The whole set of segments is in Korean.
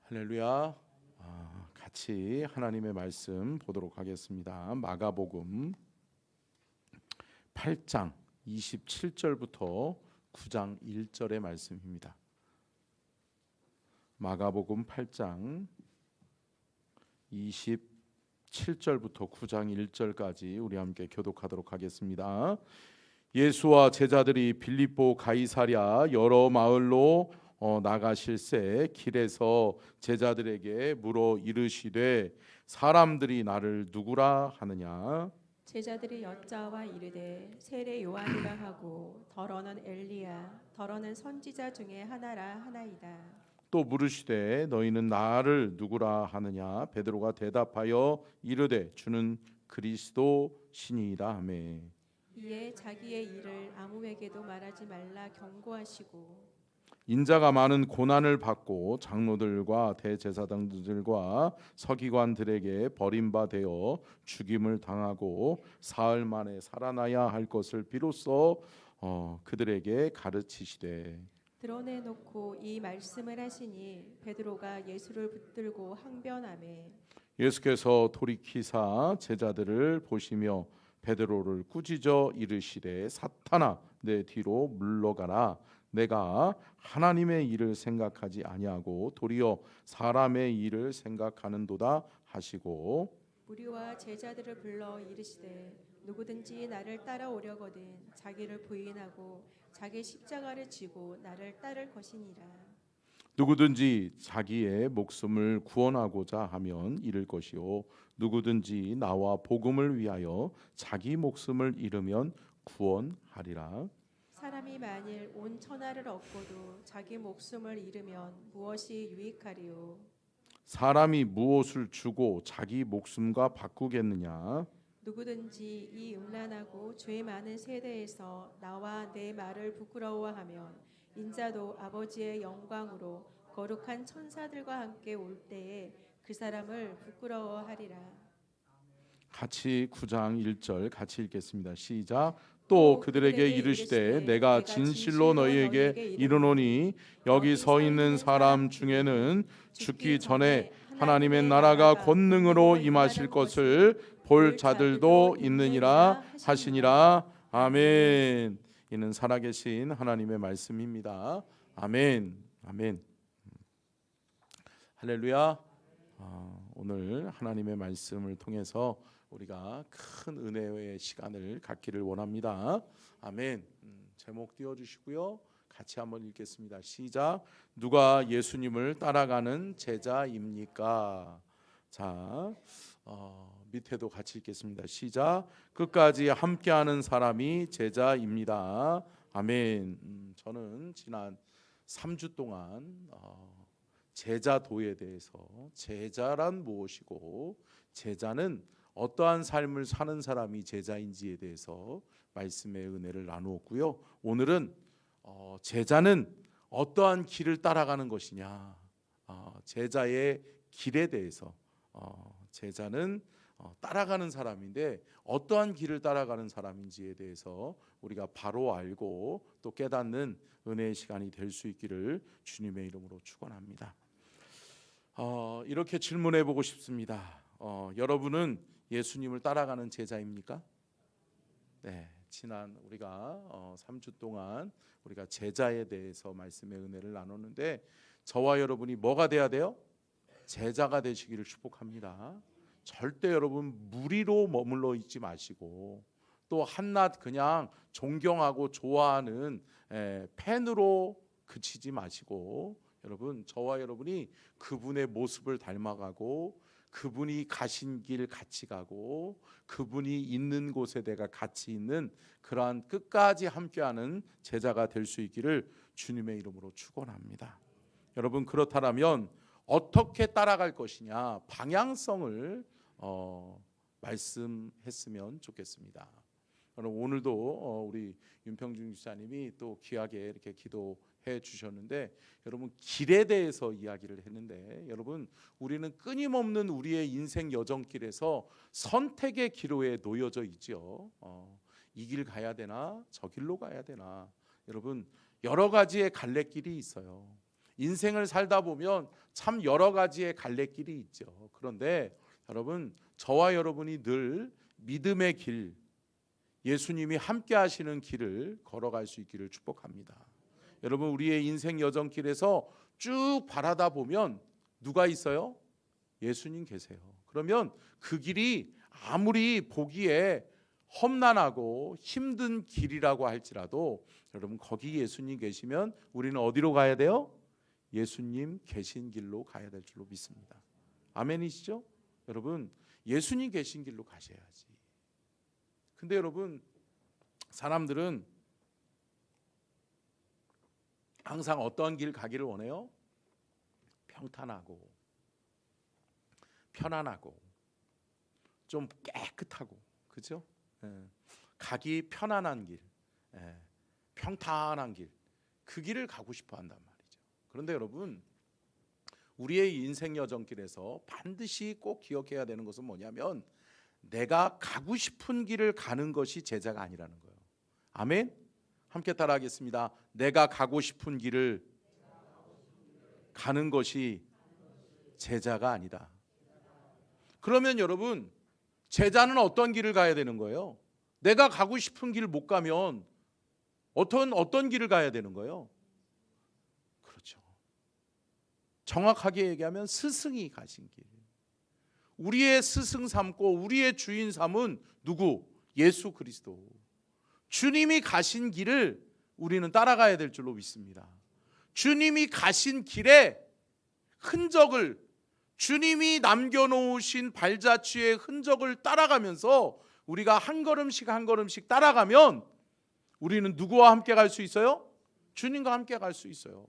할렐루야. 같이 하나님의 말씀 보도록 하겠습니다. 마가복음 8장 27절부터 9장 1절의 말씀입니다. 마가복음 8장 27절부터 9장 1절까지 우리 함께 교독하도록 하겠습니다. 예수와 제자들이 빌립보 가이사랴 여러 마을로 나가실새 길에서 제자들에게 물어 이르시되 사람들이 나를 누구라 하느냐. 제자들이 여짜와 이르되 세례 요한이라 하고 더러는 엘리야 더러는 선지자 중에 하나라 하나이다. 또 물으시되 너희는 나를 누구라 하느냐. 베드로가 대답하여 이르되 주는 그리스도 신이라 하매 이에 자기의 일을 아무에게도 말하지 말라 경고하시고 인자가 많은 고난을 받고 장로들과 대제사장들과 서기관들에게 버림받아 죽임을 당하고 사흘 만에 살아나야 할 것을 비로소 그들에게 가르치시되 드러내놓고 이 말씀을 하시니 베드로가 예수를 붙들고 항변하매 예수께서 돌이키사 제자들을 보시며 베드로를 꾸짖어 이르시되 사탄아 내 뒤로 물러가라. 내가 하나님의 일을 생각하지 아니하고 도리어 사람의 일을 생각하는도다 하시고 무리와 제자들을 불러 이르시되 누구든지 나를 따라오려거든 자기를 부인하고 자기 십자가를 지고 나를 따를 것이니라. 누구든지 자기의 목숨을 구원하고자 하면 잃을 것이요 누구든지 나와 복음을 위하여 자기 목숨을 잃으면 구원하리라. 사람이 만일 온 천하를 얻고도 자기 목숨을 잃으면 무엇이 유익하리요? 사람이 무엇을 주고 자기 목숨과 바꾸겠느냐. 누구든지 이 음란하고 죄 많은 세대에서 나와 내 말을 부끄러워하면 인자도 아버지의 영광으로 거룩한 천사들과 함께 올 때에 그 사람을 부끄러워하리라. 같이 9장 1절 같이 읽겠습니다. 시작. 또 그들에게 이르시되 내가 진실로 너희에게 이르노니 여기 서 있는 사람 중에는 죽기 전에 하나님의 나라가 권능으로 임하실 것을 볼 자들도 있느니라 하시니라. 아멘. 이는 살아계신 하나님의 말씀입니다. 아멘. 아멘. 할렐루야. 오늘 하나님의 말씀을 통해서 우리가 큰 은혜의 시간을 갖기를 원합니다. 아멘. 제목 띄워주시고요. 같이 한번 읽겠습니다. 시작. 누가 예수님을 따라가는 제자입니까? 자, 밑에도 같이 읽겠습니다. 시작. 끝까지 함께하는 사람이 제자입니다. 아멘. 저는 지난 3주 동안 제자도에 대해서 제자란 무엇이고 제자는 어떠한 삶을 사는 사람이 제자인지에 대해서 말씀의 은혜를 나누었고요. 오늘은 제자는 어떠한 길을 따라가는 것이냐, 제자의 길에 대해서 제자는 따라가는 사람인데 어떠한 길을 따라가는 사람인지에 대해서 우리가 바로 알고 또 깨닫는 은혜의 시간이 될 수 있기를 주님의 이름으로 축원합니다. 이렇게 질문해 보고 싶습니다. 여러분은 예수님을 따라가는 제자입니까? 네, 지난 우리가 3주 동안 우리가 제자에 대해서 말씀의 은혜를 나눴는데 저와 여러분이 뭐가 돼야 돼요? 제자가 되시기를 축복합니다. 절대 여러분 무리로 머물러 있지 마시고 또 한낱 그냥 존경하고 좋아하는 팬으로 그치지 마시고 여러분 저와 여러분이 그분의 모습을 닮아가고 그분이 가신 길 같이 가고 그분이 있는 곳에 내가 같이 있는 그러한 끝까지 함께하는 제자가 될 수 있기를 주님의 이름으로 축원합니다. 여러분 그렇다면 어떻게 따라갈 것이냐 방향성을 말씀했으면 좋겠습니다. 여러분 오늘도 우리 윤평준 집사님이 또 귀하게 이렇게 기도해 주셨는데 여러분 길에 대해서 이야기를 했는데 여러분 우리는 끊임없는 우리의 인생 여정길에서 선택의 기로에 놓여져 있죠. 이 길 가야 되나 저 길로 가야 되나 여러분 여러 가지의 갈래길이 있어요. 인생을 살다 보면 참 여러 가지의 갈래길이 있죠. 그런데 여러분, 저와 여러분이 늘 믿음의 길, 예수님이 함께 하시는 길을 걸어갈 수 있기를 축복합니다. 여러분, 우리의 인생 여정길에서 쭉 바라다 보면 누가 있어요? 예수님 계세요. 그러면 그 길이 아무리 보기에 험난하고 힘든 길이라고 할지라도 여러분, 거기 예수님 계시면 우리는 어디로 가야 돼요? 예수님 계신 길로 가야 될 줄로 믿습니다. 아멘이시죠? 여러분, 예수님 계신 길로 가셔야지. 근데 여러분, 사람들은 항상 어떤 길 가기를 원해요? 평탄하고 편안하고 좀 깨끗하고, 그죠? 가기 편안한 길, 평탄한 길, 그 길을 가고 싶어 한단 말이죠. 그런데 여러분, 우리의 인생 여정길에서 반드시 꼭 기억해야 되는 것은 뭐냐면 내가 가고 싶은 길을 가는 것이 제자가 아니라는 거예요. 아멘? 함께 따라하겠습니다. 내가 가고 싶은 길을 가는 것이 제자가 아니다. 그러면 여러분, 제자는 어떤 길을 가야 되는 거예요? 내가 가고 싶은 길을 못 가면 어떤 길을 가야 되는 거예요? 그렇죠. 정확하게 얘기하면 스승이 가신 길. 우리의 스승 삼고 우리의 주인 삼은 누구? 예수 그리스도. 주님이 가신 길을 우리는 따라가야 될 줄로 믿습니다. 주님이 가신 길의 흔적을, 주님이 남겨놓으신 발자취의 흔적을 따라가면서 우리가 한 걸음씩 한 걸음씩 따라가면 우리는 누구와 함께 갈 수 있어요? 주님과 함께 갈 수 있어요.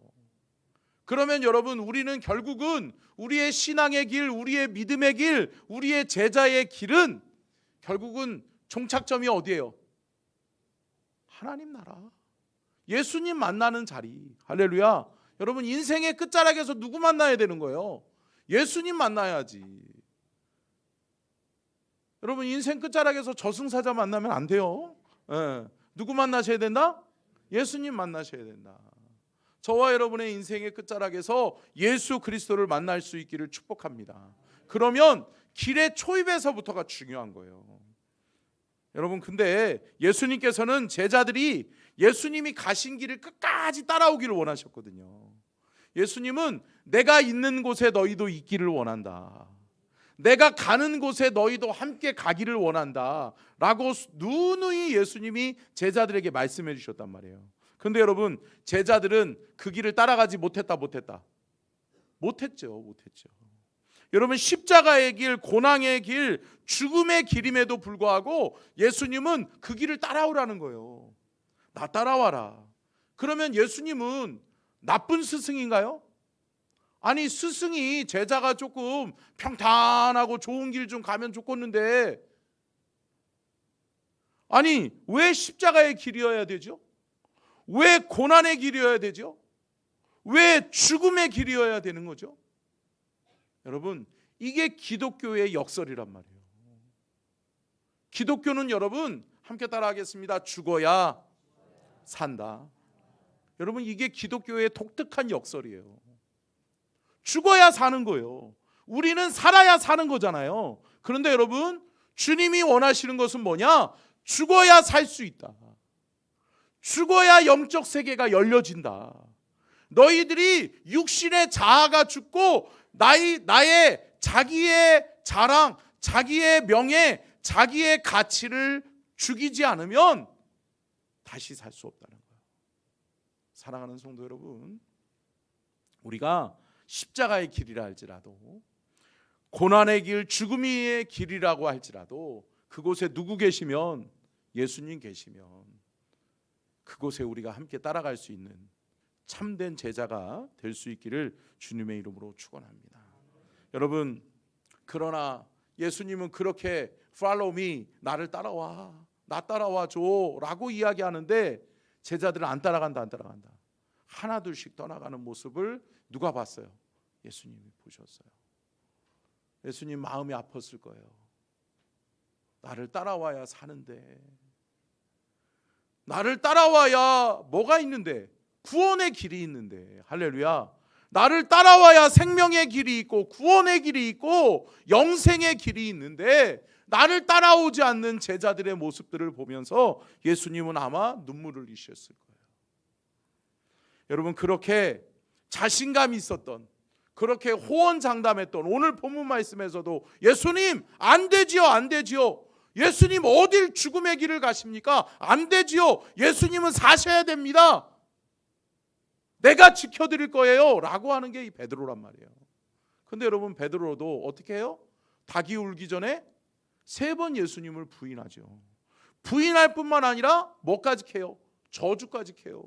그러면 여러분, 우리는 결국은 우리의 신앙의 길, 우리의 믿음의 길, 우리의 제자의 길은 결국은 종착점이 어디예요? 하나님 나라, 예수님 만나는 자리. 할렐루야. 여러분, 인생의 끝자락에서 누구 만나야 되는 거예요? 예수님 만나야지. 여러분, 인생 끝자락에서 저승사자 만나면 안 돼요. 누구 만나셔야 된다? 예수님 만나셔야 된다. 저와 여러분의 인생의 끝자락에서 예수 그리스도를 만날 수 있기를 축복합니다. 그러면 길의 초입에서부터가 중요한 거예요. 여러분, 근데 예수님께서는 제자들이 예수님이 가신 길을 끝까지 따라오기를 원하셨거든요. 예수님은 내가 있는 곳에 너희도 있기를 원한다. 내가 가는 곳에 너희도 함께 가기를 원한다 라고 누누이 예수님이 제자들에게 말씀해 주셨단 말이에요. 근데 여러분, 제자들은 그 길을 따라가지 못했죠. 여러분, 십자가의 길, 고난의 길, 죽음의 길임에도 불구하고 예수님은 그 길을 따라오라는 거예요. 나 따라와라. 그러면 예수님은 나쁜 스승인가요? 아니, 스승이 제자가 조금 평탄하고 좋은 길 좀 가면 좋겠는데, 아니, 왜 십자가의 길이어야 되죠? 왜 고난의 길이어야 되죠? 왜 죽음의 길이어야 되는 거죠? 여러분, 이게 기독교의 역설이란 말이에요. 기독교는 여러분, 함께 따라하겠습니다. 죽어야 산다. 여러분, 이게 기독교의 독특한 역설이에요. 죽어야 사는 거예요. 우리는 살아야 사는 거잖아요. 그런데 여러분, 주님이 원하시는 것은 뭐냐? 죽어야 살 수 있다. 죽어야 영적 세계가 열려진다. 너희들이 육신의 자아가 죽고 나의 자기의 자랑, 자기의 명예, 자기의 가치를 죽이지 않으면 다시 살 수 없다는 거예요. 사랑하는 성도 여러분, 우리가 십자가의 길이라 할지라도, 고난의 길, 죽음의 길이라고 할지라도 그곳에 누구 계시면, 예수님 계시면 그곳에 우리가 함께 따라갈 수 있는 참된 제자가 될 수 있기를 주님의 이름으로 축원합니다. 여러분, 그러나 예수님은 그렇게 follow me, 나를 따라와, 나 따라와 줘 라고 이야기하는데 제자들은 안 따라간다. 하나 둘씩 떠나가는 모습을 누가 봤어요? 예수님이 보셨어요. 예수님 마음이 아팠을 거예요. 나를 따라와야 사는데, 나를 따라와야 뭐가 있는데? 구원의 길이 있는데. 할렐루야. 나를 따라와야 생명의 길이 있고 구원의 길이 있고 영생의 길이 있는데 나를 따라오지 않는 제자들의 모습들을 보면서 예수님은 아마 눈물을 흘리셨을 거예요. 여러분, 그렇게 자신감이 있었던, 그렇게 호언장담했던 오늘 본문 말씀에서도 예수님 안 되지요, 안 되지요. 예수님 어딜 죽음의 길을 가십니까? 안 되지요. 예수님은 사셔야 됩니다. 내가 지켜드릴 거예요 라고 하는 게 이 베드로란 말이에요. 근데 여러분, 베드로도 어떻게 해요? 닭이 울기 전에 3번 예수님을 부인하죠. 부인할 뿐만 아니라 뭐까지 해요? 저주까지 해요.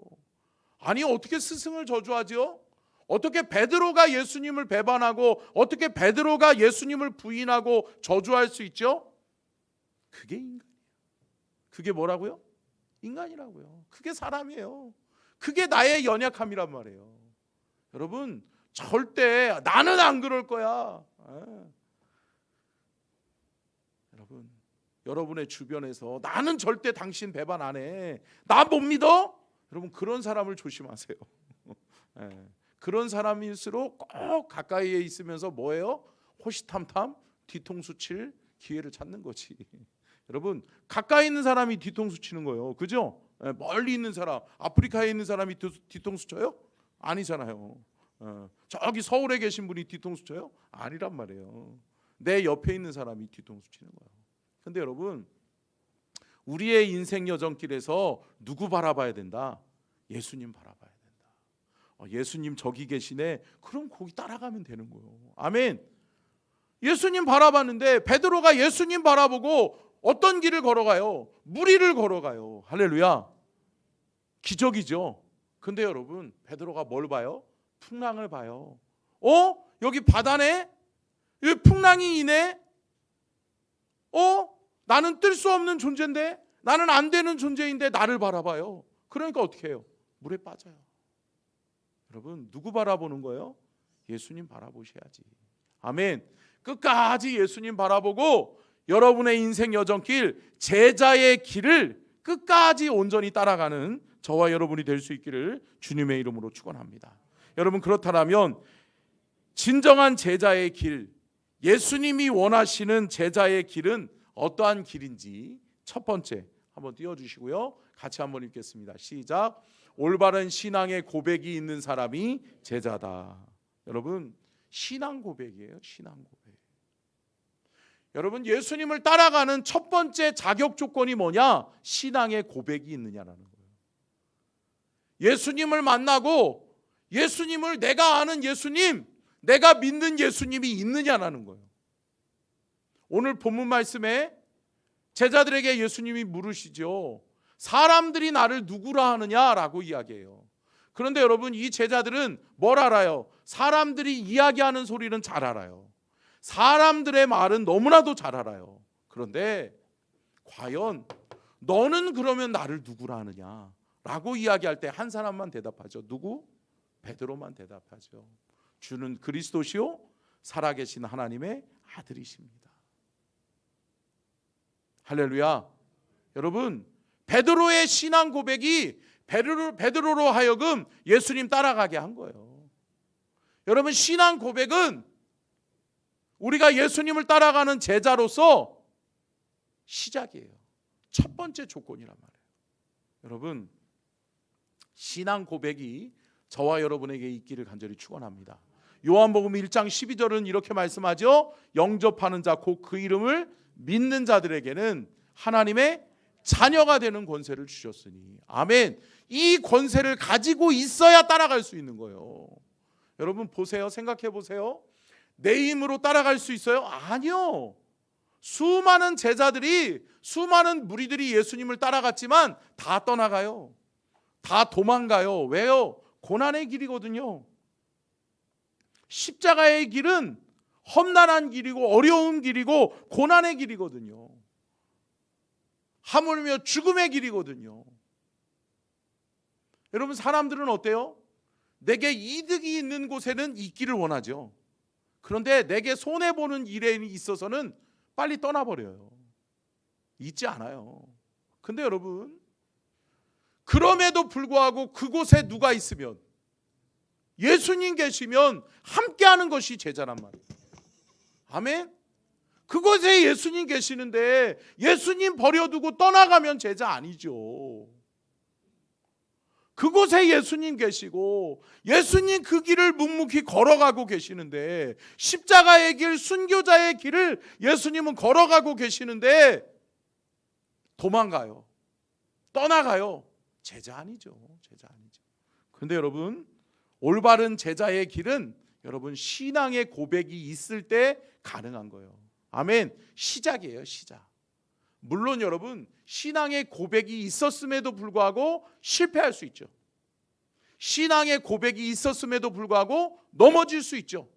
아니, 어떻게 스승을 저주하지요? 어떻게 베드로가 예수님을 배반하고 어떻게 베드로가 예수님을 부인하고 저주할 수 있죠? 그게 인간이에요. 그게 뭐라고요? 인간이라고요. 그게 사람이에요. 그게 나의 연약함이란 말이에요. 여러분, 절대 나는 안 그럴 거야. 여러분, 여러분의 주변에서 나는 절대 당신 배반 안 해, 나 못 믿어? 여러분, 그런 사람을 조심하세요. 그런 사람일수록 꼭 가까이에 있으면서 뭐예요? 호시탐탐 뒤통수 칠 기회를 찾는 거지. 여러분, 가까이 있는 사람이 뒤통수 치는 거예요. 그죠? 멀리 있는 사람, 아프리카에 있는 사람이 뒤통수 쳐요? 아니잖아요. 저기 서울에 계신 분이 뒤통수 쳐요? 아니란 말이에요. 내 옆에 있는 사람이 뒤통수 치는 거예요. 근데 여러분, 우리의 인생 여정길에서 누구 바라봐야 된다? 예수님 바라봐야 된다. 예수님 저기 계시네. 그럼 거기 따라가면 되는 거예요. 아멘. 예수님 바라봤는데 베드로가 예수님 바라보고 어떤 길을 걸어가요? 무리를 걸어가요. 할렐루야. 기적이죠. 근데 여러분, 베드로가 뭘 봐요? 풍랑을 봐요. 여기 바다네? 여기 풍랑이 이네? 나는 뜰 수 없는 존재인데, 나는 안 되는 존재인데 나를 바라봐요. 그러니까 어떻게 해요? 물에 빠져요. 여러분, 누구 바라보는 거예요? 예수님 바라보셔야지. 아멘. 끝까지 예수님 바라보고 여러분의 인생 여정길, 제자의 길을 끝까지 온전히 따라가는 저와 여러분이 될 수 있기를 주님의 이름으로 축원합니다. 여러분, 그렇다면 진정한 제자의 길, 예수님이 원하시는 제자의 길은 어떠한 길인지 첫 번째 한번 띄워주시고요. 같이 한번 읽겠습니다. 시작. 올바른 신앙의 고백이 있는 사람이 제자다. 여러분, 신앙 고백이에요. 신앙 고백. 여러분, 예수님을 따라가는 첫 번째 자격 조건이 뭐냐? 신앙의 고백이 있느냐라는 거예요. 예수님을 만나고 예수님을, 내가 아는 예수님, 내가 믿는 예수님이 있느냐라는 거예요. 오늘 본문 말씀에 제자들에게 예수님이 물으시죠. 사람들이 나를 누구라 하느냐라고 이야기해요. 그런데 여러분, 이 제자들은 뭘 알아요? 사람들이 이야기하는 소리는 잘 알아요. 사람들의 말은 너무나도 잘 알아요. 그런데 과연 너는 그러면 나를 누구라 하느냐 라고 이야기할 때 한 사람만 대답하죠. 누구? 베드로만 대답하죠. 주는 그리스도시요 살아계신 하나님의 아들이십니다. 할렐루야. 여러분, 베드로의 신앙 고백이 베드로로 하여금 예수님 따라가게 한 거예요. 여러분, 신앙 고백은 우리가 예수님을 따라가는 제자로서 시작이에요. 첫 번째 조건이란 말이에요. 여러분, 신앙 고백이 저와 여러분에게 있기를 간절히 축원합니다. 요한복음 1장 12절은 이렇게 말씀하죠. 영접하는 자 곧 그 이름을 믿는 자들에게는 하나님의 자녀가 되는 권세를 주셨으니. 아멘. 이 권세를 가지고 있어야 따라갈 수 있는 거예요. 여러분 보세요. 생각해 보세요. 내 힘으로 따라갈 수 있어요? 아니요. 수많은 제자들이, 수많은 무리들이 예수님을 따라갔지만 다 떠나가요. 다 도망가요. 왜요? 고난의 길이거든요. 십자가의 길은 험난한 길이고 어려운 길이고 고난의 길이거든요. 하물며 죽음의 길이거든요. 여러분, 사람들은 어때요? 내게 이득이 있는 곳에는 있기를 원하죠. 그런데 내게 손해보는 일에 있어서는 빨리 떠나버려요. 있지 않아요. 근데 여러분, 그럼에도 불구하고 그곳에 누가 있으면, 예수님 계시면 함께하는 것이 제자란 말이에요. 아멘. 그곳에 예수님 계시는데 예수님 버려두고 떠나가면 제자 아니죠. 그곳에 예수님 계시고 예수님 그 길을 묵묵히 걸어가고 계시는데, 십자가의 길, 순교자의 길을 예수님은 걸어가고 계시는데 도망가요. 떠나가요. 제자 아니죠. 제자 아니죠. 그런데 여러분, 올바른 제자의 길은 여러분 신앙의 고백이 있을 때 가능한 거예요. 아멘. 시작이에요. 시작. 물론 여러분 신앙의 고백이 있었음에도 불구하고 실패할 수 있죠. 신앙의 고백이 있었음에도 불구하고 넘어질 수 있죠.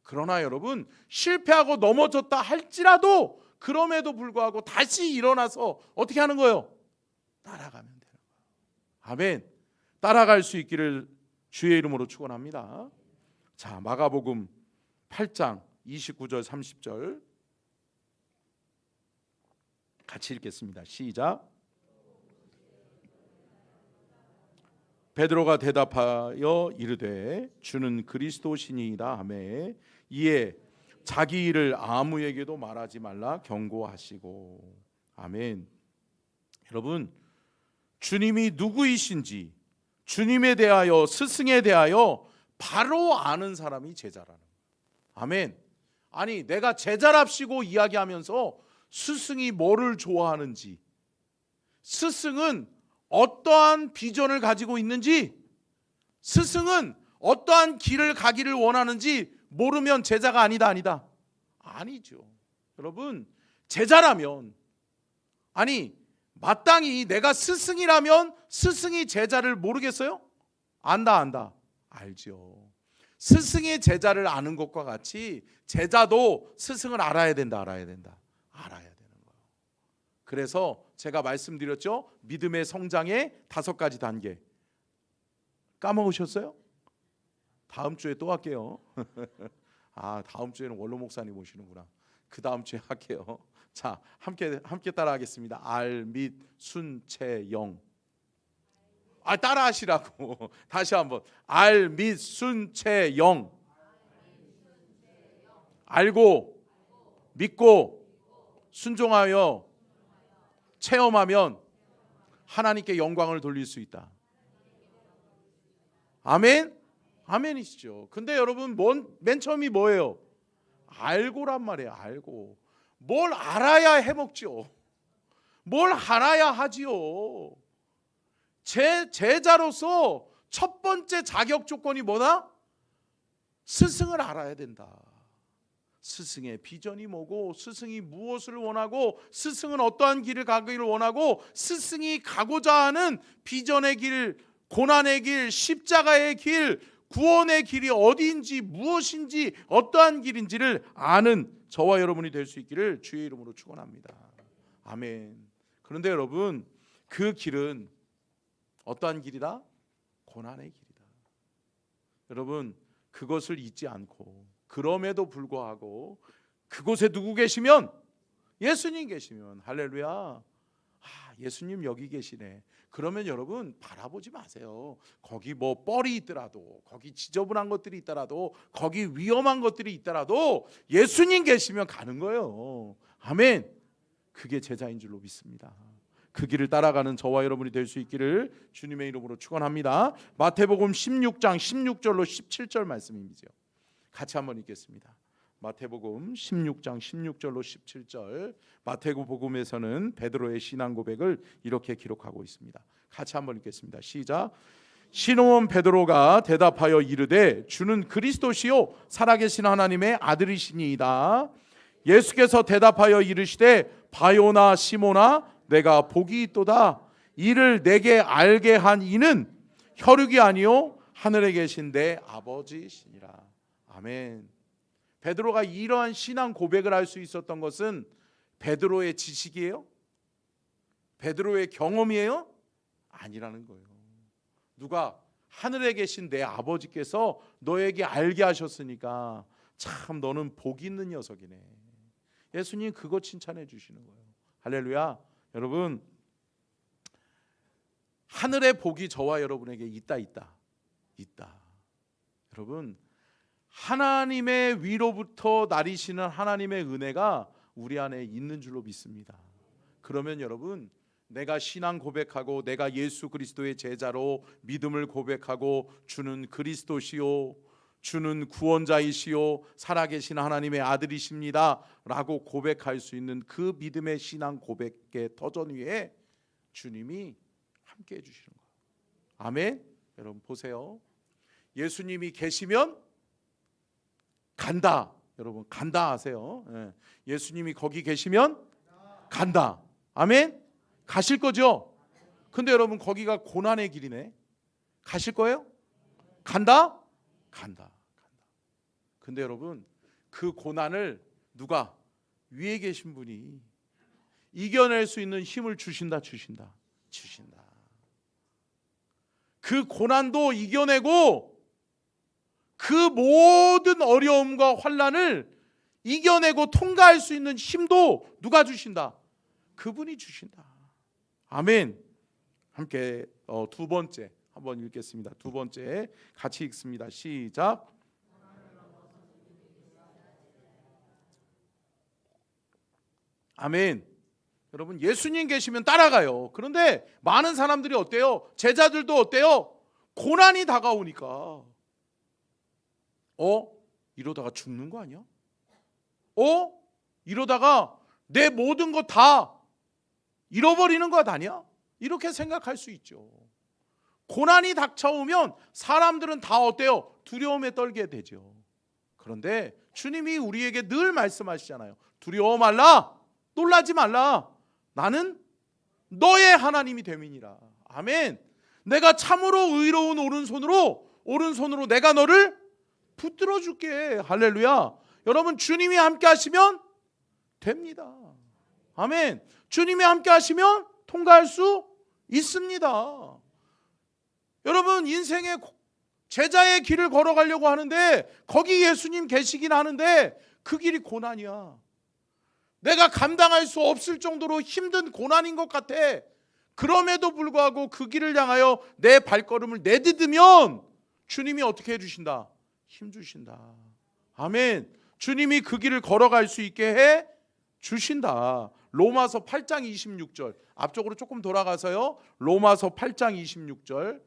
그러나 여러분 실패하고 넘어졌다 할지라도 그럼에도 불구하고 다시 일어나서 어떻게 하는 거예요? 따라가면 되는 거예요. 아멘. 따라갈 수 있기를 주의 이름으로 축원합니다. 자, 마가복음 8장 29절 30절 같이 읽겠습니다. 시작. 베드로가 대답하여 이르되 주는 그리스도시니이다 하매 이에 자기 일을 아무에게도 말하지 말라 경고하시고. 아멘. 여러분, 주님이 누구이신지 주님에 대하여, 스승에 대하여 바로 아는 사람이 제자라는 거예요. 아멘. 아니, 내가 제자랍시고 이야기하면서 스승이 뭐를 좋아하는지, 스승은 어떠한 비전을 가지고 있는지, 스승은 어떠한 길을 가기를 원하는지 모르면 제자가 아니다. 아니죠. 여러분, 제자라면, 아니 마땅히 내가 스승이라면 스승이 제자를 모르겠어요? 안다. 알죠. 스승의 제자를 아는 것과 같이 제자도 스승을 알아야 된다. 알아야 되는 거예요. 그래서 제가 말씀드렸죠. 믿음의 성장의 5가지 단계. 까먹으셨어요? 다음 주에 또 할게요. 아, 다음 주에는 원로 목사님 오시는구나. 그 다음 주에 할게요. 자, 함께 따라하겠습니다. 알, 밋, 순, 채, 영. 따라하시라고. 다시 한번. 알, 밋, 순, 채, 영. 알고, 믿고, 순종하여, 체험하면 하나님께 영광을 돌릴 수 있다. 아멘? 아멘이시죠. 근데 여러분 맨 처음이 뭐예요? 알고란 말이에요. 알고. 뭘 알아야 해먹죠. 뭘 알아야 하지요. 제자로서 첫 번째 자격 조건이 뭐다? 스승을 알아야 된다. 스승의 비전이 뭐고, 스승이 무엇을 원하고, 스승은 어떠한 길을 가기를 원하고, 스승이 가고자 하는 비전의 길, 고난의 길, 십자가의 길, 구원의 길이 어디인지, 무엇인지, 어떠한 길인지를 아는 저와 여러분이 될 수 있기를 주의 이름으로 축원합니다. 아멘. 그런데 여러분, 그 길은 어떠한 길이다? 고난의 길이다. 여러분, 그것을 잊지 않고, 그럼에도 불구하고 그곳에 누구 계시면? 예수님 계시면, 할렐루야. 예수님 여기 계시네. 그러면 여러분 바라보지 마세요. 거기 뭐 뻘이 있더라도, 거기 지저분한 것들이 있더라도, 거기 위험한 것들이 있더라도 예수님 계시면 가는 거예요. 아멘. 그게 제자인 줄로 믿습니다. 그 길을 따라가는 저와 여러분이 될 수 있기를 주님의 이름으로 축원합니다. 마태복음 16장 16절로 17절 말씀이죠. 같이 한번 읽겠습니다. 마태복음 16장 16절로 17절. 마태복음에서는 베드로의 신앙 고백을 이렇게 기록하고 있습니다. 같이 한번 읽겠습니다. 시작. 시몬 베드로가 대답하여 이르되 주는 그리스도시요 살아계신 하나님의 아들이시니이다. 예수께서 대답하여 이르시되 바요나 시몬아 내가 복이 있도다. 이를 내게 알게 한 이는 혈육이 아니요 하늘에 계신 내 아버지시니라. 아멘. 베드로가 이러한 신앙 고백을 할 수 있었던 것은 베드로의 지식이에요? 베드로의 경험이에요? 아니라는 거예요. 누가? 하늘에 계신 내 아버지께서 너에게 알게 하셨으니까 참 너는 복 있는 녀석이네. 예수님 그거 칭찬해 주시는 거예요. 할렐루야. 여러분, 하늘의 복이 저와 여러분에게 있다. 여러분, 하나님의 위로부터 나리시는 하나님의 은혜가 우리 안에 있는 줄로 믿습니다. 그러면 여러분, 내가 신앙 고백하고 내가 예수 그리스도의 제자로 믿음을 고백하고 주는 그리스도시요 주는 구원자이시요 살아계신 하나님의 아들이십니다 라고 고백할 수 있는 그 믿음의 신앙 고백의 터전 위에 주님이 함께 해주시는 거예요. 아멘. 여러분 보세요. 예수님이 계시면 간다. 여러분 간다 아세요? 예수님이 거기 계시면 간다. 아멘. 가실 거죠? 근데 여러분 거기가 고난의 길이네. 가실 거예요? 간다? 간다. 근데 여러분 그 고난을 누가? 위에 계신 분이 이겨낼 수 있는 힘을 주신다. 그 고난도 이겨내고 그 모든 어려움과 환난을 이겨내고 통과할 수 있는 힘도 누가 주신다? 그분이 주신다. 아멘. 함께 두 번째 한번 읽겠습니다. 두 번째 같이 읽습니다. 시작. 아멘. 여러분 예수님 계시면 따라가요. 그런데 많은 사람들이 어때요? 제자들도 어때요? 고난이 다가오니까 이러다가 죽는 거 아니야? 이러다가 내 모든 거 다 잃어버리는 것 아니야? 이렇게 생각할 수 있죠. 고난이 닥쳐오면 사람들은 다 어때요? 두려움에 떨게 되죠. 그런데 주님이 우리에게 늘 말씀하시잖아요. 두려워 말라, 놀라지 말라. 나는 너의 하나님이 됨이니라. 아멘. 내가 참으로 의로운 오른손으로 내가 너를 붙들어 줄게. 할렐루야. 여러분 주님이 함께 하시면 됩니다. 아멘. 주님이 함께 하시면 통과할 수 있습니다. 여러분 인생의 제자의 길을 걸어가려고 하는데 거기 예수님 계시긴 하는데 그 길이 고난이야. 내가 감당할 수 없을 정도로 힘든 고난인 것 같아. 그럼에도 불구하고 그 길을 향하여 내 발걸음을 내딛으면 주님이 어떻게 해주신다? 힘 주신다. 아멘. 주님이 그 길을 걸어갈 수 있게 해 주신다. 로마서 8장 26절 앞쪽으로 조금 돌아가서요. 로마서 8장 26절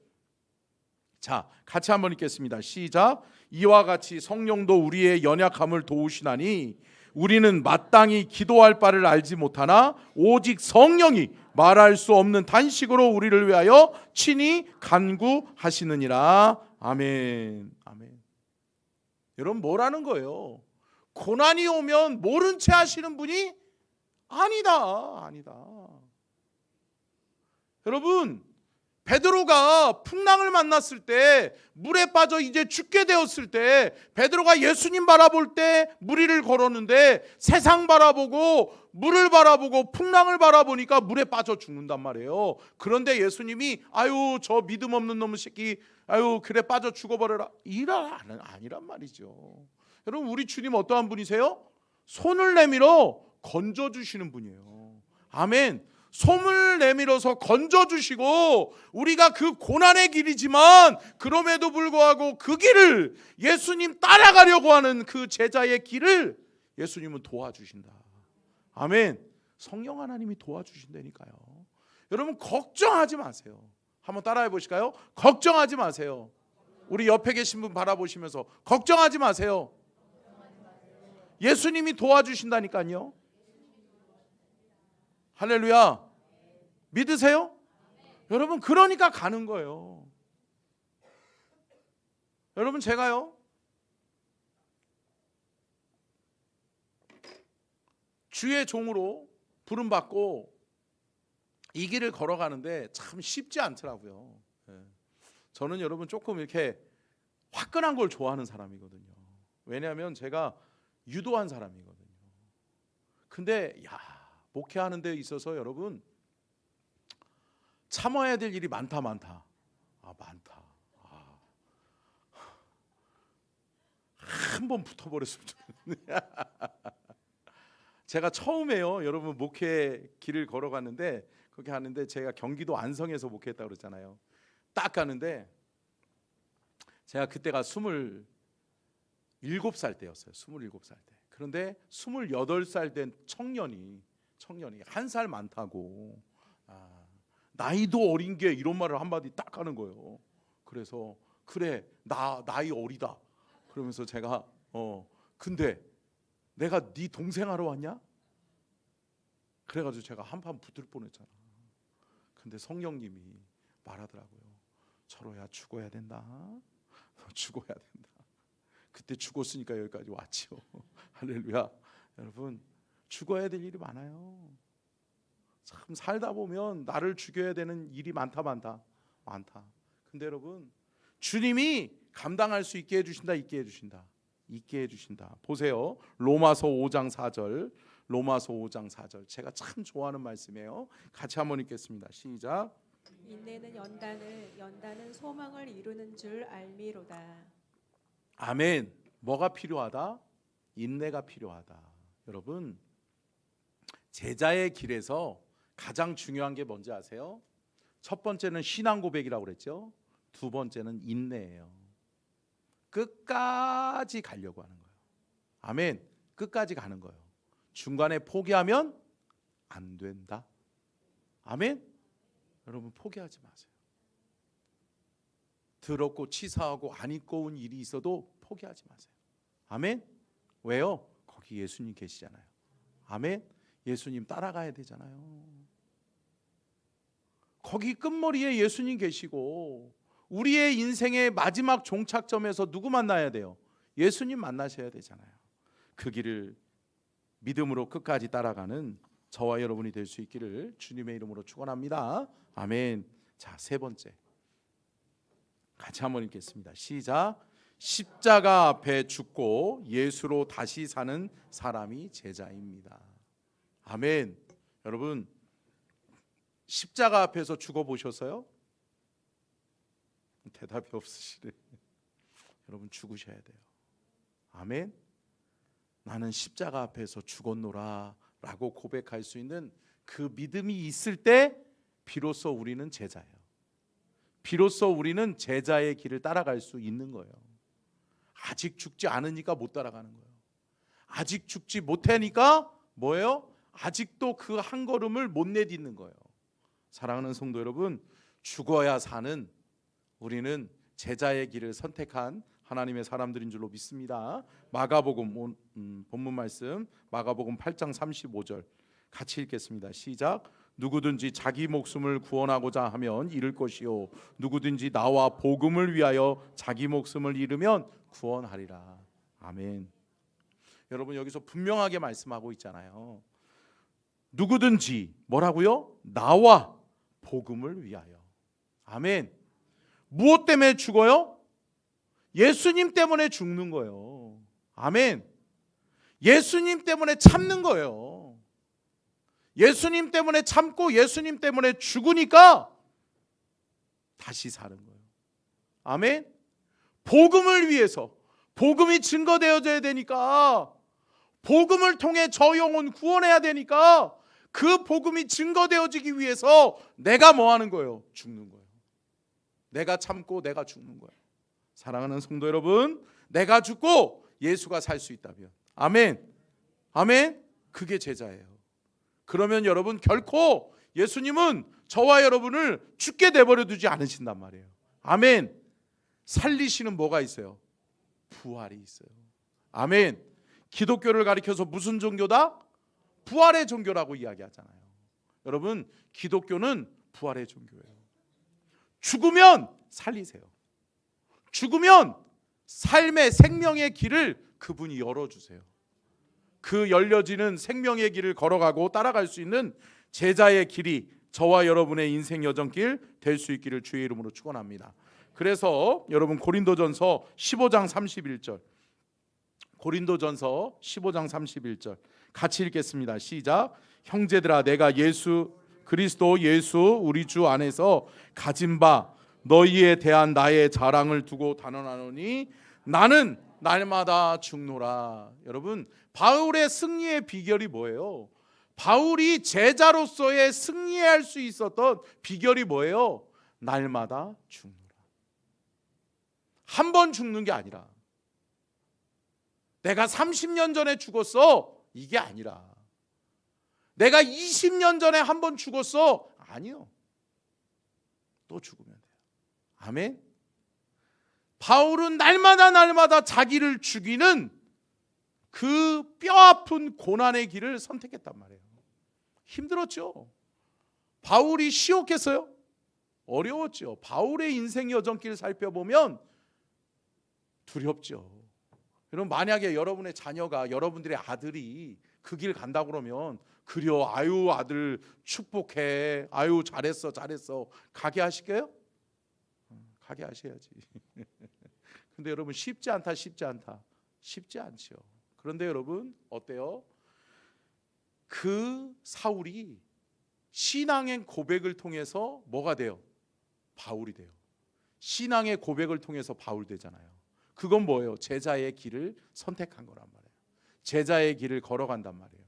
자 같이 한번 읽겠습니다. 시작. 이와 같이 성령도 우리의 연약함을 도우시나니 우리는 마땅히 기도할 바를 알지 못하나 오직 성령이 말할 수 없는 단식으로 우리를 위하여 친히 간구하시느니라. 아멘. 아멘. 여러분 뭐라는 거예요? 고난이 오면 모른 채 하시는 분이 아니다. 여러분 베드로가 풍랑을 만났을 때 물에 빠져 이제 죽게 되었을 때 베드로가 예수님 바라볼 때 무리를 걸었는데 세상 바라보고 물을 바라보고 풍랑을 바라보니까 물에 빠져 죽는단 말이에요. 그런데 예수님이 아유 저 믿음 없는 놈의 새끼 아유 그래 빠져 죽어버려라 아니란 말이죠. 여러분 우리 주님 어떠한 분이세요? 손을 내밀어 건져주시는 분이에요. 아멘. 손을 내밀어서 건져주시고 우리가 그 고난의 길이지만 그럼에도 불구하고 그 길을 예수님 따라가려고 하는 그 제자의 길을 예수님은 도와주신다. 아멘. 성령 하나님이 도와주신다니까요. 여러분 걱정하지 마세요. 한번 따라해 보실까요? 걱정하지 마세요. 우리 옆에 계신 분 바라보시면서 걱정하지 마세요. 예수님이 도와주신다니까요. 할렐루야. 믿으세요? 여러분 그러니까 가는 거예요. 여러분 제가요 주의 종으로 부름받고 이 길을 걸어가는데 참 쉽지 않더라고요. 저는 여러분 조금 이렇게 화끈한 걸 좋아하는 사람이거든요. 왜냐하면 제가 유도한 사람이거든요. 근데 목회하는 데 있어서 여러분 참아야 될 일이 많다. 많다. 한 번 붙어버렸으면 좋겠네. 제가 처음에요 여러분 목회 길을 걸어갔는데 그렇게 하는데 제가 경기도 안성에서 목회했다고 그랬잖아요. 딱 가는데 제가 그때가 27살 때였어요. 27살 때. 그런데 28살 된 청년이 한 살 많다고 나이도 어린 게 이런 말을 한마디 딱 하는 거예요. 그래서 그래 나이 어리다. 그러면서 제가 근데 내가 네 동생 하러 왔냐? 그래가지고 제가 한판 붙을 뻔했잖아. 근데 성령님이 말하더라고요. 철호야 죽어야 된다. 죽어야 된다. 그때 죽었으니까 여기까지 왔죠. 할렐루야. 여러분 죽어야 될 일이 많아요. 참 살다 보면 나를 죽여야 되는 일이 많다. 근데 여러분 주님이 감당할 수 있게 해주신다. 있게 해주신다. 보세요. 로마서 5장 4절. 제가 참 좋아하는 말씀이에요. 같이 한번 읽겠습니다. 시작. 인내는 연단은 소망을 이루는 줄 알미로다. 아멘. 뭐가 필요하다? 인내가 필요하다. 여러분 제자의 길에서 가장 중요한 게 뭔지 아세요? 첫 번째는 신앙 고백이라고 그랬죠. 두 번째는 인내예요. 끝까지 가려고 하는 거예요. 아멘. 끝까지 가는 거예요. 중간에 포기하면 안 된다. 아멘. 여러분 포기하지 마세요. 더럽고 치사하고 안 이꺼운 일이 있어도 포기하지 마세요. 아멘. 왜요? 거기 예수님 계시잖아요. 아멘. 예수님 따라가야 되잖아요. 거기 끝머리에 예수님 계시고 우리의 인생의 마지막 종착점에서 누구 만나야 돼요? 예수님 만나셔야 되잖아요. 그 길을 믿음으로 끝까지 따라가는 저와 여러분이 될 수 있기를 주님의 이름으로 축원합니다. 아멘. 자, 세 번째 같이 한번 읽겠습니다. 시작. 십자가 앞에 죽고 예수로 다시 사는 사람이 제자입니다. 아멘. 여러분 십자가 앞에서 죽어 보셨어요? 대답이 없으시네. 여러분 죽으셔야 돼요. 아멘. 나는 십자가 앞에서 죽었노라 라고 고백할 수 있는 그 믿음이 있을 때 비로소 우리는 제자예요. 비로소 우리는 제자의 길을 따라갈 수 있는 거예요. 아직 죽지 않으니까 못 따라가는 거예요. 아직 죽지 못하니까 뭐예요? 아직도 그 한 걸음을 못 내딛는 거예요. 사랑하는 성도 여러분, 죽어야 사는 우리는 제자의 길을 선택한 하나님의 사람들인 줄로 믿습니다. 마가복음 본문 말씀 마가복음 8장 35절 같이 읽겠습니다. 시작. 누구든지 자기 목숨을 구원하고자 하면 잃을 것이요 누구든지 나와 복음을 위하여 자기 목숨을 잃으면 구원하리라. 아멘. 여러분 여기서 분명하게 말씀하고 있잖아요. 누구든지 뭐라고요? 나와 복음을 위하여. 아멘. 무엇 때문에 죽어요? 예수님 때문에 죽는 거예요. 아멘. 예수님 때문에 참는 거예요. 예수님 때문에 참고 예수님 때문에 죽으니까 다시 사는 거예요. 아멘. 복음을 위해서 복음이 증거되어져야 되니까 복음을 통해 저 영혼 구원해야 되니까 그 복음이 증거되어지기 위해서 내가 뭐 하는 거예요? 죽는 거예요. 내가 참고 내가 죽는 거예요. 사랑하는 성도 여러분, 내가 죽고 예수가 살 수 있다면 아멘. 아멘. 그게 제자예요. 그러면 여러분 결코 예수님은 저와 여러분을 죽게 내버려 두지 않으신단 말이에요. 아멘. 살리시는 뭐가 있어요? 부활이 있어요. 아멘. 기독교를 가리켜서 무슨 종교다? 부활의 종교라고 이야기하잖아요. 여러분 기독교는 부활의 종교예요. 죽으면 살리세요. 죽으면 삶의 생명의 길을 그분이 열어주세요. 그 열려지는 생명의 길을 걸어가고 따라갈 수 있는 제자의 길이 저와 여러분의 인생 여정길 될 수 있기를 주의 이름으로 축원합니다. 그래서 여러분 고린도전서 15장 31절 고린도전서 15장 31절 같이 읽겠습니다. 시작. 형제들아 내가 예수 그리스도 예수 우리 주 안에서 가진 바 너희에 대한 나의 자랑을 두고 단언하노니 나는 날마다 죽노라. 여러분 바울의 승리의 비결이 뭐예요? 바울이 제자로서의 승리할 수 있었던 비결이 뭐예요? 날마다 죽노라. 한 번 죽는 게 아니라 내가 30년 전에 죽었어 이게 아니라 내가 20년 전에 한 번 죽었어 아니요. 또 죽으면 돼요. 아멘. 바울은 날마다 자기를 죽이는 그 뼈아픈 고난의 길을 선택했단 말이에요. 힘들었죠. 바울이 쉬웠겠어요? 어려웠죠. 바울의 인생 여정길 살펴보면 두렵죠. 여러분, 만약에 여러분의 자녀가, 여러분들의 아들이 그 길 간다 그러면 그려, 아유 아들 축복해, 아유 잘했어 가게 하실게요? 가게 하셔야지. 근데 여러분, 쉽지 않다. 쉽지 않죠. 그런데 여러분 어때요? 그 사울이 신앙의 고백을 통해서 뭐가 돼요? 바울이 돼요. 신앙의 고백을 통해서 바울 되잖아요. 그건 뭐예요? 제자의 길을 선택한 거란 말이에요. 제자의 길을 걸어간단 말이에요.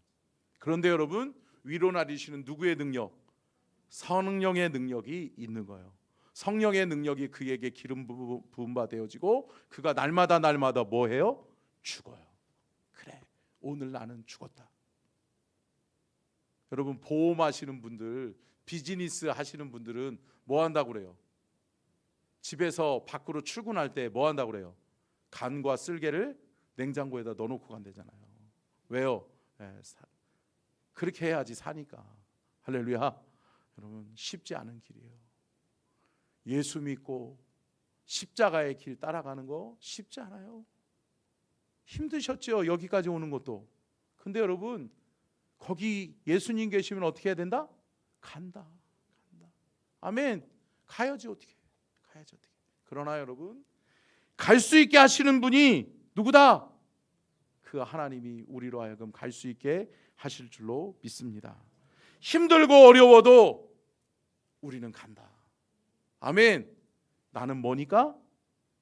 그런데 여러분, 위로 나리시는 누구의 능력? 성령의 능력이 있는 거예요. 성령의 능력이 그에게 기름 부은 바 되어지고 그가 날마다 뭐 해요? 죽어요. 그래, 오늘 나는 죽었다. 여러분, 보험하시는 분들, 비즈니스 하시는 분들은 뭐 한다고 그래요? 집에서 밖으로 출근할 때 뭐 한다고 그래요? 간과 쓸개를 냉장고에다 넣어놓고 간대잖아요. 왜요? 그렇게 해야지 사니까. 할렐루야. 여러분, 쉽지 않은 길이에요. 예수 믿고 십자가의 길 따라가는 거 쉽지 않아요. 힘드셨죠? 여기까지 오는 것도. 근데 여러분, 거기 예수님 계시면 어떻게 해야 된다? 간다. 아멘. 가야지 어떻게. 그러나 여러분, 갈 수 있게 하시는 분이 누구다? 그 하나님이 우리로 하여금 갈 수 있게 하실 줄로 믿습니다. 힘들고 어려워도 우리는 간다. 아멘. 나는 뭐니까?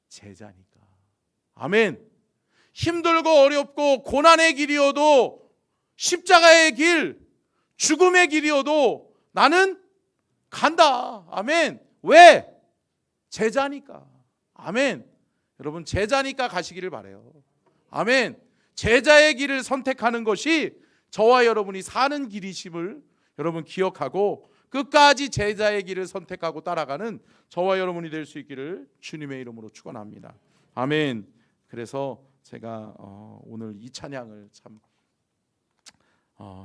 제자니까. 아멘. 힘들고 어렵고 고난의 길이어도, 십자가의 길, 죽음의 길이어도 나는 간다. 아멘. 왜? 제자니까. 아멘. 여러분, 제자니까 가시기를 바라요. 아멘. 제자의 길을 선택하는 것이 저와 여러분이 사는 길이심을 여러분 기억하고 끝까지 제자의 길을 선택하고 따라가는 저와 여러분이 될 수 있기를 주님의 이름으로 축원합니다. 아멘. 그래서 제가 오늘 이 찬양을 참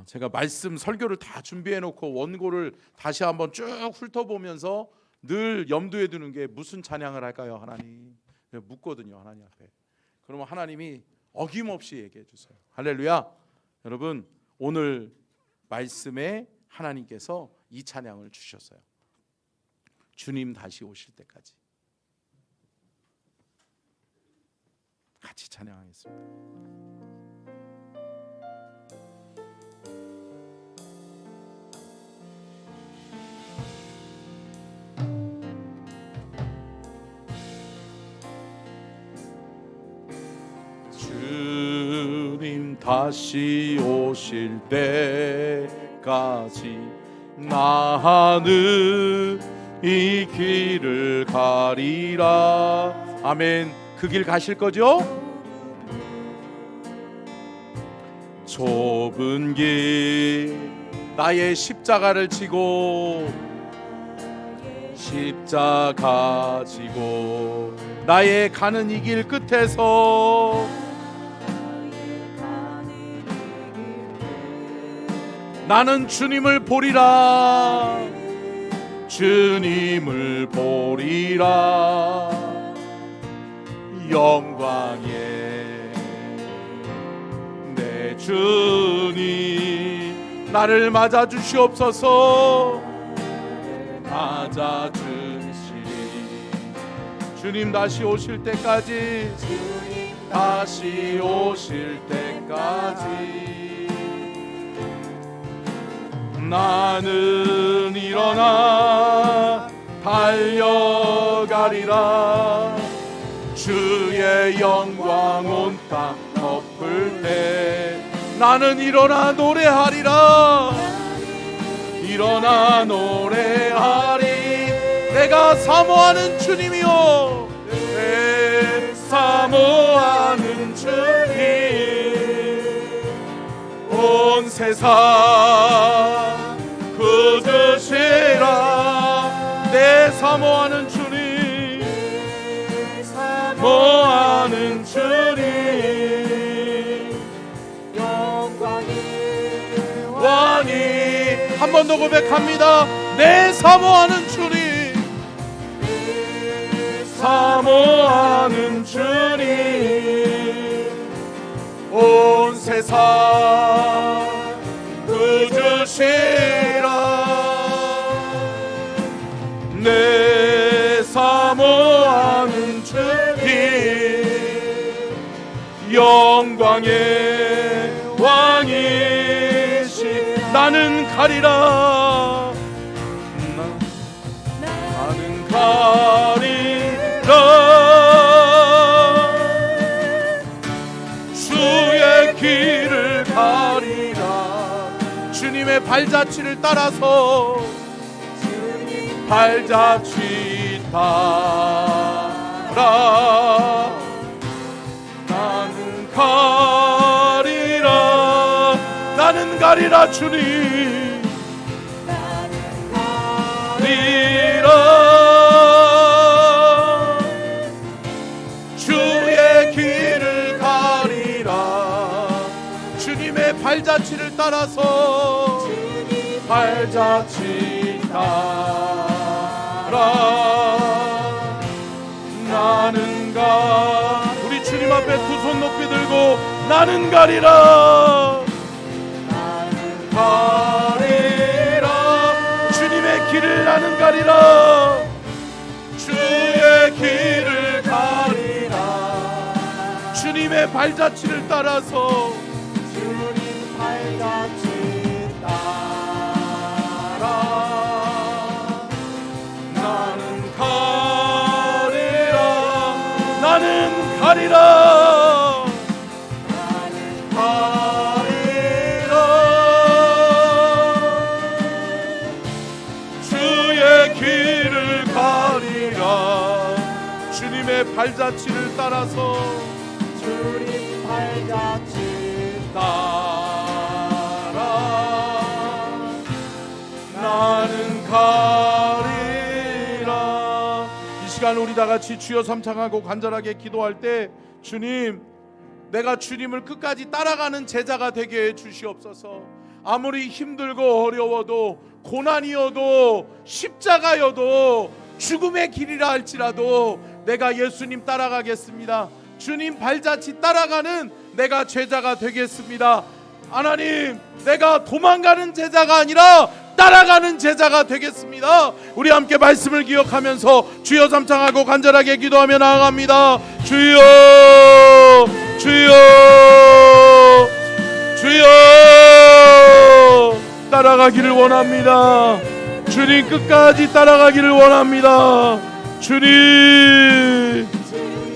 제가 말씀 설교를 다 준비해 놓고 원고를 다시 한번 쭉 훑어보면서 늘 염두에 두는 게 무슨 찬양을 할까요? 하나님. 묻거든요, 하나님 앞에. 그러면 하나님이 어김없이 얘기해 주세요. 할렐루야. 여러분, 오늘 말씀에 하나님께서 이 찬양을 주셨어요. 주님 다시 오실 때까지. 같이 찬양하겠습니다. 주님 다시 오실 때까지 나는 이 길을 가리라. 아멘. 그 길 가실 거죠? 좁은 길 나의 십자가를 지고 십자가 지고 나의 가는 이 길 끝에서 나는 주님을 보리라. 주님을 보리라. 영광에 내 주님 나를 맞아 주시옵소서. 맞아 주시리. 주님 다시 오실 때까지. 주님 다시 오실 때까지 나는 일어나 달려가리라. 주의 영광 온 땅 덮을 때 나는 일어나 노래하리라. 일어나 노래하리. 내가 사모하는 주님이여. 세상 구주시라. 내 사모하는 주님, 사모하는 주님, 왕이. 한 번 더 고백합니다. 내 사모하는 주님, 사모하는 주님, 온 세상 구주시라. 내 사모하는 주님, 영광의 왕이시. 나는 가리라, 나는 가리라. 주의 길을 가리라. 주님의 발자취를 따라서, 주님 발자취 따라 나는 가리라. 나는 가리라. 주님 가리라. 주의 길을 가리라. 주님의 발자취를 따라서, 발자취 따라 나는 우리 주님 앞에 두 손 높이 들고 나는 가리라. 나는 가리라. 주님의 길을 나는 가리라. 주의 길을 가리라. 주님의 발자취를 따라서, 주님 발자취 따라 나는 가리라. 나는 가리라. 나는 가리라. 주의 길을 가리라. 주님의 발자취를 따라서, 주님 발자취 따라 나는 가리라. 이 시간 우리 다 같이 주여 삼창하고 간절하게 기도할 때, 주님, 내가 주님을 끝까지 따라가는 제자가 되게 해 주시옵소서. 아무리 힘들고 어려워도, 고난이어도, 십자가여도, 죽음의 길이라 할지라도 내가 예수님 따라가겠습니다. 주님 발자취 따라가는 내가 제자가 되겠습니다. 하나님, 내가 도망가는 제자가 아니라 따라가는 제자가 되겠습니다. 우리 함께 말씀을 기억하면서 주여 삼창하고 간절하게 기도하며 나아갑니다. 주여, 주여, 주여. 따라가기를 원합니다. 주님 끝까지 따라가기를 원합니다. 주님,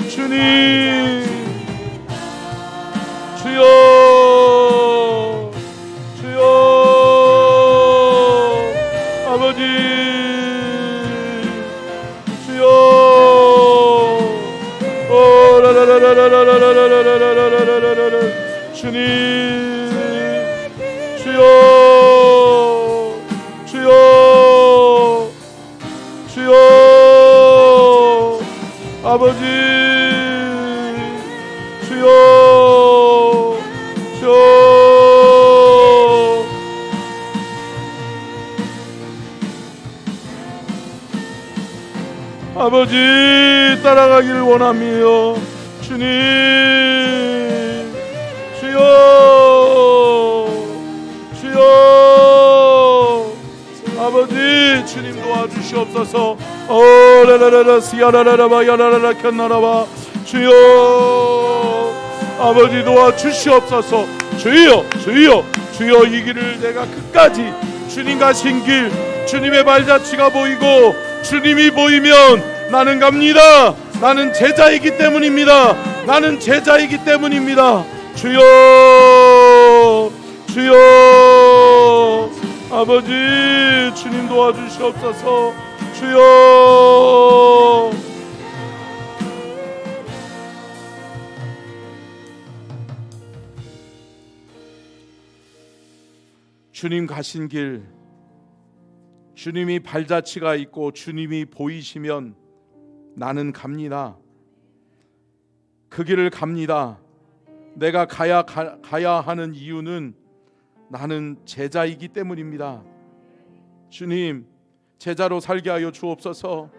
주님, 주여, 주여. 아버지, 주여. 주님, 주여, 주여, 주여. 아버지, 주여, 주여. 아버지, 따라가기를 원하며, 주님, 주여, 주여. 아버지, 주님 도와주시옵소서. 라라라라 시아라라라바 야라라라 캔나라바. 주여, 아버지 도와주시옵소서. 주여, 주여, 주여. 이 길을 내가 끝까지, 주님 가신 길, 주님의 발자취가 보이고 주님이 보이면 나는 갑니다. 나는 제자이기 때문입니다. 나는 제자이기 때문입니다. 주여, 주여. 아버지, 주님 도와주시옵소서. 주여. 주님 가신 길, 주님이 발자취가 있고 주님이 보이시면 나는 갑니다. 그 길을 갑니다. 내가 가야 하는 이유는 나는 제자이기 때문입니다. 주님, 제자로 살게 하여 주옵소서.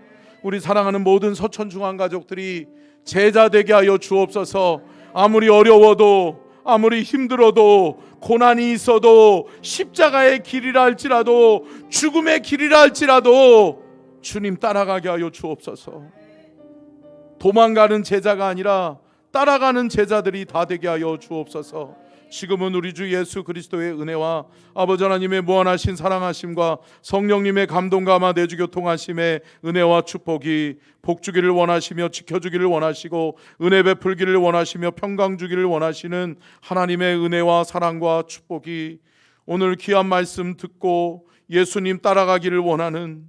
우리 사랑하는 모든 서천중앙 가족들이 제자 되게 하여 주옵소서. 아무리 어려워도, 아무리 힘들어도, 고난이 있어도, 십자가의 길이라 할지라도, 죽음의 길이라 할지라도 주님 따라가게 하여 주옵소서. 도망가는 제자가 아니라 따라가는 제자들이 다 되게 하여 주옵소서. 지금은 우리 주 예수 그리스도의 은혜와 아버지 하나님의 무한하신 사랑하심과 성령님의 감동감화 내주 교통하심의 은혜와 축복이 복주기를 원하시며 지켜주기를 원하시고 은혜 베풀기를 원하시며 평강 주기를 원하시는 하나님의 은혜와 사랑과 축복이 오늘 귀한 말씀 듣고 예수님 따라가기를 원하는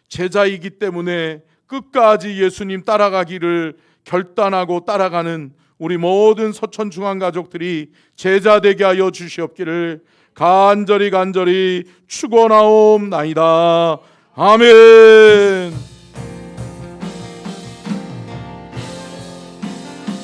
제자이기 때문에 끝까지 예수님 따라가기를 결단하고 따라가는 우리 모든 서천중앙 가족들이 제자 되게 하여 주시옵기를 간절히 축원하옵나이다. 아멘.